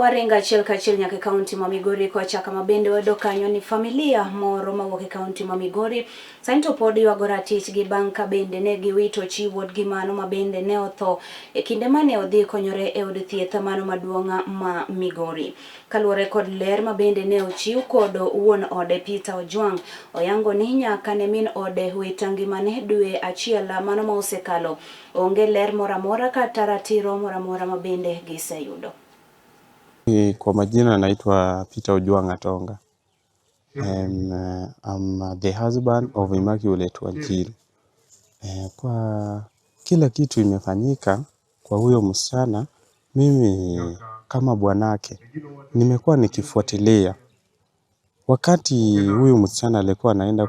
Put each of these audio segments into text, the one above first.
Warenga achiel kachiel nyaka kaunti ma Migori kwa chaka mabende wedo kanyo ni familia moro mawuok e kaunti ma Migori santo pod ywagora tich gi bang' ka bende ne giwito chi wuodgi mano mabende ne otho e kinde mane odhi konyore e od thieth mano maduong' ma Migori. Kaluwore kod ler mabende ne ochiw kod wuon ode Peter Ojwang, oyango ni nyaka ne min ode wita ngimane dwe achiel mano ma osekalo, onge ler moramora kata ratiro moramora mabende giseyudo. Kwa majina naitwa Peter Ojwang Atonga. I'm the husband of Immaculate Wanjiru. Kwa kila kitu imefanyika kwa huyo msichana, mimi kama bwanake nimekuwa nikifuatilia. Wakati huyo msichana alikuwa anaenda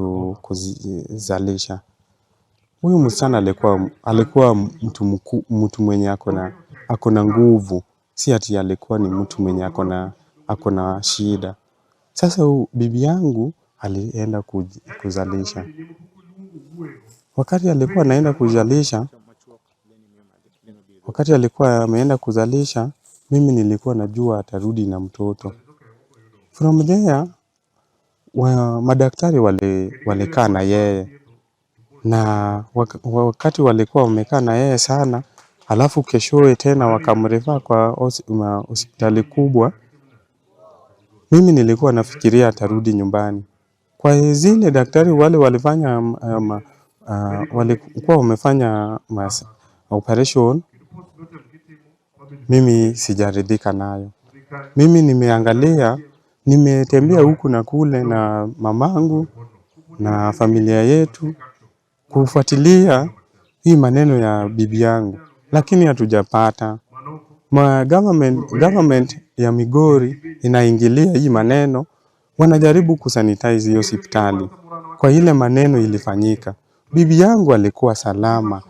kuzalisha, huyu msichana alikuwa mtu mwenye akona nguvu, si ati alikuwa ni mtu mwenye akona shida. Sasa bibi yangu alienda kuzalisha. Wakati alikuwa anaenda kuzalisha, mimi nilikuwa najua atarudi na mtoto. From there, madaktari walikaa na yeye. Na wakati walikuwa wamekaa na yeye sana, alafu keshowe tena wakamrefer kwa hospitali kubwa, mimi nilikuwa nafikiria atarudi nyumbani. Kwa zile daktari wale walikuwa wamefanya operation, mimi sijaridhika nayo. Mimi nimeangalia, nimetembea huku na kule na mamangu na familia yetu kufuatilia hii maneno ya bibi yangu, lakini hatujapata. Government ya Migori inaingilia hii maneno, wanajaribu kusanitize hii hospitali. Kwa ile maneno ilifanyika, bibi yangu alikuwa salama.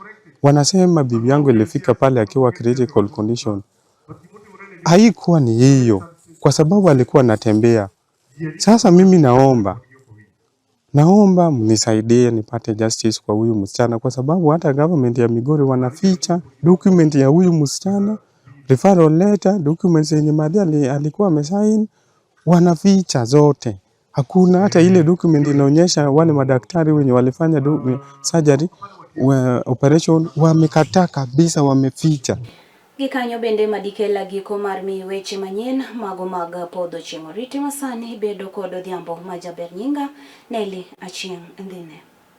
Wanasema bibi yangu ilifika pale akiwa critical condition. Haikuwa ni hiyo, kwa sababu alikuwa anatembea. Sasa mimi naomba mnisaidie nipate justice kwa huyu msichana, kwa sababu hata government ya Migori wanaficha document ya huyu msichana, referral letter, documents yenye madhi alikuwa amesign, wanaficha zote. Hakuna hata ile document inaonyesha wale madaktari wenye walifanya surgery operation, wamekataa kabisa, wameficha. Gikanyo bende madikela giko mar mi weche manyien mago mag podho chieng' oriti masani bedo kod odhiambo majaber nyinga Nelly Achieng' Ndhine.